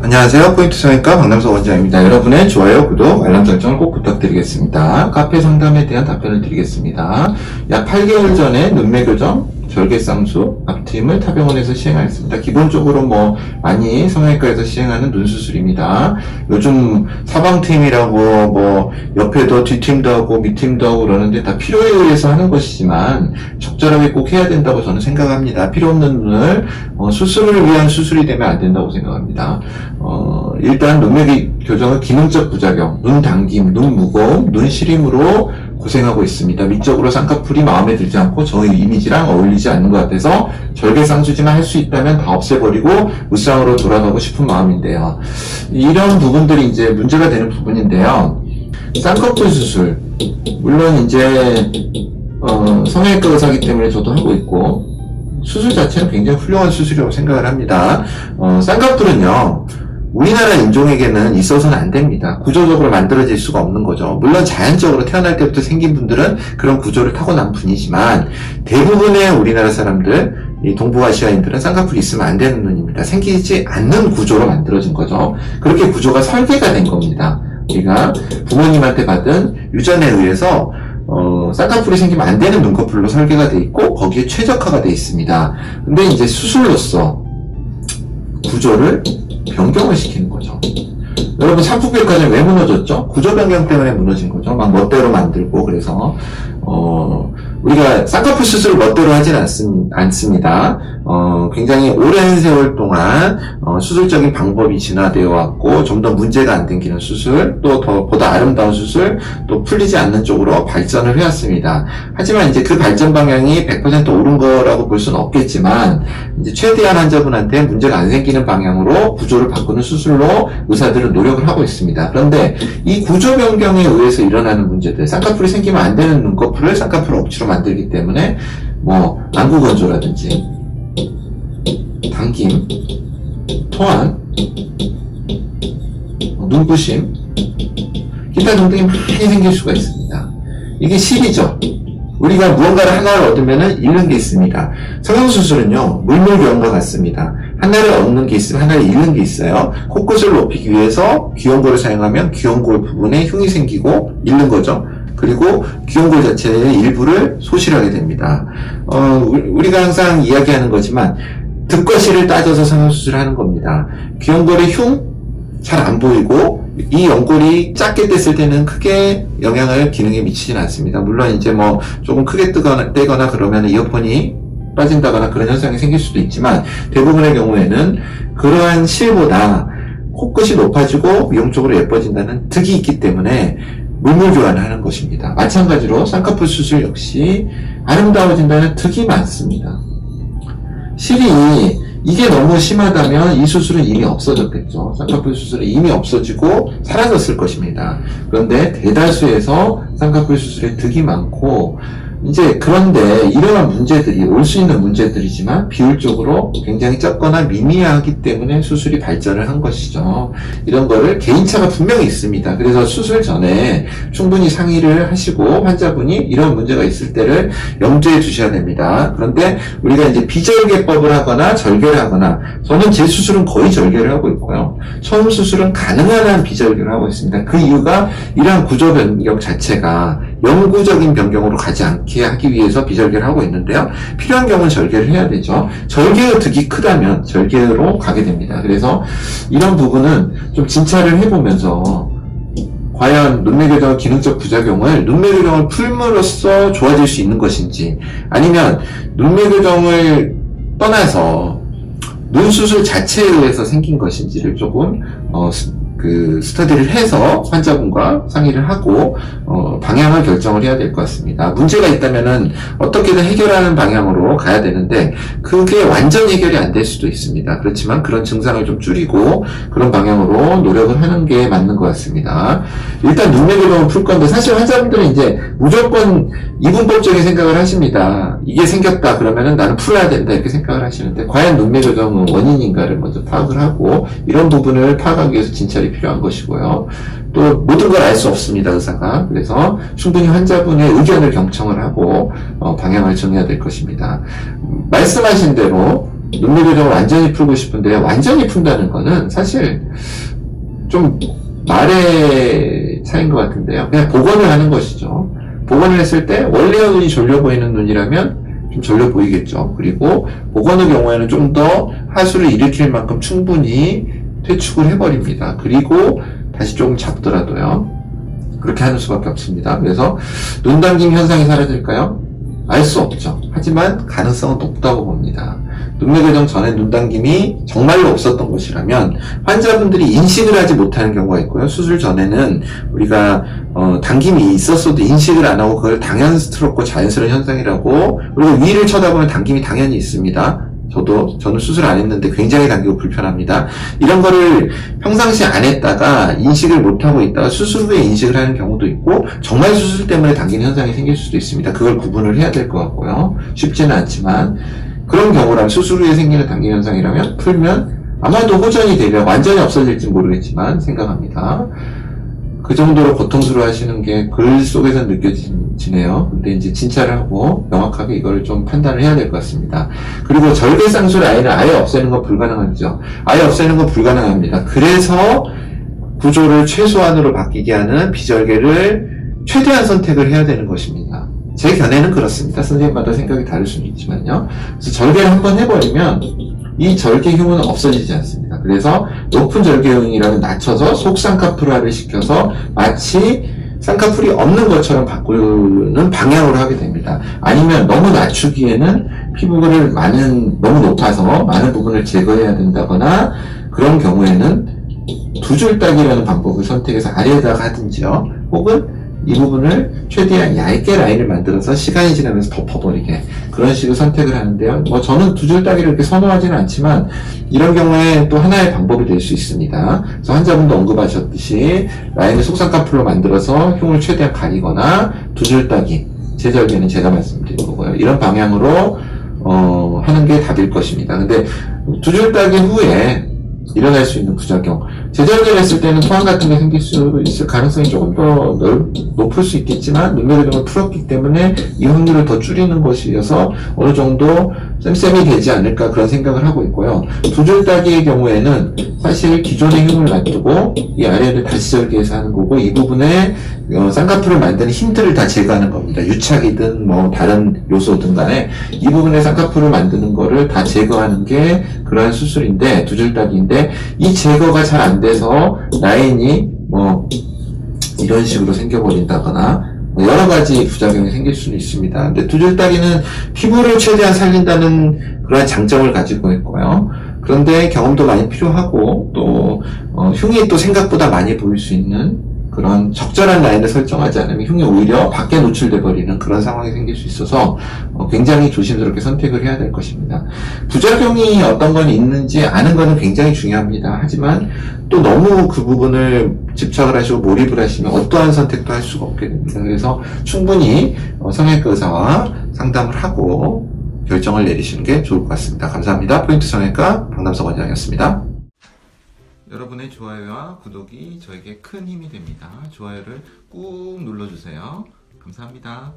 안녕하세요. 포인트 성형외과 박남석 원장입니다. 여러분의 좋아요, 구독, 알람 설정을 꼭 부탁드리겠습니다. 카페 상담에 대한 답변을 드리겠습니다. 약 8개월 전에 눈매교정, 절개쌍수, 앞트임을 타병원에서 시행하였습니다. 기본적으로 많이 성형외과에서 시행하는 눈 수술입니다. 요즘 사방트임이라고 옆에도 뒷트임도 하고 밑트임도 하고 그러는데 다 필요에 의해서 하는 것이지만 적절하게 꼭 해야 된다고 저는 생각합니다. 필요 없는 눈을 수술을 위한 수술이 되면 안 된다고 생각합니다. 일단 눈매 교정은 기능적 부작용, 눈 당김, 눈 무거움, 눈 시림으로 고생하고 있습니다. 미적으로 쌍꺼풀이 마음에 들지 않고 저희 이미지랑 어울리지 않는 것 같아서 절개쌍수지만 할 수 있다면 다 없애버리고 무쌍으로 돌아가고 싶은 마음인데요. 이런 부분들이 이제 문제가 되는 부분인데요. 쌍꺼풀 수술, 물론 이제 성형외과 의사이기 때문에 저도 하고 있고 수술 자체는 굉장히 훌륭한 수술이라고 생각을 합니다. 쌍꺼풀은요, 우리나라 인종에게는 있어서는 안 됩니다. 구조적으로 만들어질 수가 없는 거죠. 물론 자연적으로 태어날 때부터 생긴 분들은 그런 구조를 타고난 분이지만 대부분의 우리나라 사람들, 이 동북아시아인들은 쌍꺼풀이 있으면 안 되는 눈입니다. 생기지 않는 구조로 만들어진 거죠. 그렇게 구조가 설계가 된 겁니다. 우리가 부모님한테 받은 유전에 의해서 쌍꺼풀이 생기면 안 되는 눈꺼풀로 설계가 돼 있고 거기에 최적화가 돼 있습니다. 근데 이제 수술로서 구조를 변경을 시키는 거죠. 여러분, 삼풍백화점 왜 무너졌죠? 구조 변경 때문에 무너진 거죠. 막 멋대로 만들고. 그래서 우리가 쌍꺼풀 수술을 멋대로 하진 않습니다. 굉장히 오랜 세월 동안 수술적인 방법이 진화되어 왔고 좀 더 문제가 안 생기는 수술, 또 보다 아름다운 수술, 또 풀리지 않는 쪽으로 발전을 해왔습니다. 하지만 이제 그 발전 방향이 100% 옳은 거라고 볼 수는 없겠지만 이제 최대한 환자분한테 문제가 안 생기는 방향으로 구조를 바꾸는 수술로 의사들은 노력을 하고 있습니다. 그런데 이 구조 변경에 의해서 일어나는 문제들, 쌍꺼풀이 생기면 안 되는 눈꺼풀을 쌍꺼풀 억지로 만들기 때문에 안구 건조라든지 당김, 토한, 눈부심, 기타 등등이 많이 생길 수가 있습니다. 이게 실이죠. 우리가 무언가를 하나를 얻으면 잃는 게 있습니다. 성형수술은요, 물물교환과 같습니다. 하나를 얻는 게 있으면 하나를 잃는 게 있어요. 코끝을 높이기 위해서 귀연골을 사용하면 귀연골 부분에 흉이 생기고 잃는 거죠. 그리고 귀연골 자체의 일부를 소실하게 됩니다. 우리가 항상 이야기하는 거지만 득과 실을 따져서 성형수술을 하는 겁니다. 귀연골의 흉 잘 안 보이고 이 연골이 작게 뗐을 때는 크게 영향을 기능에 미치진 않습니다. 물론 이제 조금 크게 떼거나 그러면 이어폰이 빠진다거나 그런 현상이 생길 수도 있지만 대부분의 경우에는 그러한 실보다 코끝이 높아지고 미용적으로 예뻐진다는 득이 있기 때문에 물물교환을 하는 것입니다. 마찬가지로 쌍꺼풀 수술 역시 아름다워진다는 득이 많습니다. 실이 이게 너무 심하다면 이 수술은 이미 없어졌겠죠. 쌍꺼풀 수술은 이미 없어지고 사라졌을 것입니다. 그런데 대다수에서 쌍꺼풀 수술에 득이 많고 그런데 이러한 문제들이 올 수 있는 문제들이지만 비율적으로 굉장히 적거나 미미하기 때문에 수술이 발전을 한 것이죠. 이런 거를 개인차가 분명히 있습니다. 그래서 수술 전에 충분히 상의를 하시고 환자분이 이런 문제가 있을 때를 염두에 두셔야 됩니다. 그런데 우리가 이제 비절개법을 하거나 절개를 하거나, 저는 제 수술은 거의 절개를 하고 있고요. 처음 수술은 가능한 한 비절개를 하고 있습니다. 그 이유가 이러한 구조 변경 자체가 영구적인 변경으로 가지 않게 하기 위해서 비절개를 하고 있는데요. 필요한 경우는 절개를 해야 되죠. 절개의 득이 크다면 절개로 가게 됩니다. 그래서 이런 부분은 좀 진찰을 해보면서 과연 눈매교정의 기능적 부작용을 눈매교정을 풀므로써 좋아질 수 있는 것인지, 아니면 눈매교정을 떠나서 눈수술 자체에 의해서 생긴 것인지를 조금 스터디를 해서 환자분과 상의를 하고 방향을 결정을 해야 될 것 같습니다. 문제가 있다면은 어떻게든 해결하는 방향으로 가야 되는데 그게 완전 해결이 안 될 수도 있습니다. 그렇지만 그런 증상을 좀 줄이고 그런 방향으로 노력을 하는 게 맞는 것 같습니다. 일단 눈매교정을 풀 건데, 사실 환자분들은 이제 무조건 이분법적인 생각을 하십니다. 이게 생겼다 그러면은 나는 풀어야 된다 이렇게 생각을 하시는데, 과연 눈매교정은 원인인가를 먼저 파악을 하고 이런 부분을 파악하기 위해서 진찰이 필요한 것이고요. 또 모든 걸 알 수 없습니다, 의사가. 그래서 충분히 환자분의 의견을 경청을 하고 방향을 정해야 될 것입니다. 말씀하신 대로 눈매 교정을 완전히 풀고 싶은데 완전히 푼다는 거는 사실 좀 말의 차이인 것 같은데요. 그냥 복원을 하는 것이죠. 복원을 했을 때 원래의 눈이 졸려 보이는 눈이라면 좀 졸려 보이겠죠. 그리고 복원의 경우에는 좀 더 하수를 일으킬 만큼 충분히 퇴축을 해버립니다. 그리고 다시 조금 잡더라도요. 그렇게 하는 수밖에 없습니다. 그래서 눈당김 현상이 사라질까요? 알 수 없죠. 하지만 가능성은 높다고 봅니다. 눈매 교정 전에 눈당김이 정말로 없었던 것이라면 환자분들이 인식을 하지 못하는 경우가 있고요. 수술 전에는 우리가 당김이 있었어도 인식을 안 하고 그걸 당연스럽고 자연스러운 현상이라고, 그리고 위를 쳐다보면 당김이 당연히 있습니다. 저는 수술 안 했는데 굉장히 당기고 불편합니다. 이런 거를 평상시 안 했다가 인식을 못하고 있다가 수술 후에 인식을 하는 경우도 있고, 정말 수술 때문에 당기는 현상이 생길 수도 있습니다. 그걸 구분을 해야 될 것 같고요. 쉽지는 않지만, 그런 경우라면, 수술 후에 생기는 당기 현상이라면 풀면 아마도 호전이 되려 완전히 없어질지 모르겠지만 생각합니다. 그 정도로 고통스러워 하시는 게 글 속에서 느껴지네요. 근데 이제 진찰을 하고 명확하게 이걸 좀 판단을 해야 될 것 같습니다. 그리고 절개상수 라인을 아예 없애는 건 불가능하죠. 아예 없애는 건 불가능합니다. 그래서 구조를 최소한으로 바뀌게 하는 비절개를 최대한 선택을 해야 되는 것입니다. 제 견해는 그렇습니다. 선생님마다 생각이 다를 수는 있지만요. 그래서 절개를 한번 해버리면 이 절개흉은 없어지지 않습니다. 그래서 높은 절개흉이라면 낮춰서 속쌍꺼풀화를 시켜서 마치 쌍꺼풀이 없는 것처럼 바꾸는 방향으로 하게 됩니다. 아니면 너무 낮추기에는 피부를 너무 높아서 많은 부분을 제거해야 된다거나, 그런 경우에는 두 줄 따기라는 방법을 선택해서 아래에다가 하든지요. 혹은 이 부분을 최대한 얇게 라인을 만들어서 시간이 지나면서 덮어버리게, 그런 식으로 선택을 하는데요. 저는 두 줄 따기를 이렇게 선호하지는 않지만 이런 경우에 또 하나의 방법이 될 수 있습니다. 그래서 환자분도 언급하셨듯이 라인을 속쌍꺼풀로 만들어서 흉을 최대한 가리거나 두 줄 따기, 재절개는 제가 말씀드린 거고요. 이런 방향으로 하는 게 답일 것입니다. 근데 두 줄 따기 후에 일어날 수 있는 부작용, 재절개를 했을 때는 토항 같은 게 생길 수 있을 가능성이 조금 더 높을 수 있겠지만, 눈매 교정을 풀었기 때문에 이 확률을 더 줄이는 것이어서 어느 정도 쌤쌤이 되지 않을까, 그런 생각을 하고 있고요. 두 줄 따기의 경우에는 사실 기존의 흉을 놔두고 이 아래를 다시 절개해서 하는 거고, 이 부분에 쌍꺼풀을 만드는 힌트를 다 제거하는 겁니다. 유착이든 다른 요소든 간에 이 부분에 쌍꺼풀을 만드는 거를 다 제거하는 게 그러한 수술인데, 두 줄 따기인데, 이 제거가 잘 안 돼서 라인이 이런 식으로 생겨버린다거나 여러 가지 부작용이 생길 수는 있습니다. 근데 두 줄 따기는 피부를 최대한 살린다는 그런 장점을 가지고 있고요. 그런데 경험도 많이 필요하고, 또 흉이 또 생각보다 많이 보일 수 있는 그런 적절한 라인을 설정하지 않으면 흉이 오히려 밖에 노출돼 버리는 그런 상황이 생길 수 있어서 굉장히 조심스럽게 선택을 해야 될 것입니다. 부작용이 어떤 건 있는지 아는 것은 굉장히 중요합니다. 하지만 또 너무 그 부분을 집착을 하시고 몰입을 하시면 어떠한 선택도 할 수가 없게 됩니다. 그래서 충분히 성형외과 의사와 상담을 하고 결정을 내리시는 게 좋을 것 같습니다. 감사합니다. 포인트 성형외과 박남석 원장이었습니다. 여러분의 좋아요와 구독이 저에게 큰 힘이 됩니다. 좋아요를 꾹 눌러주세요. 감사합니다.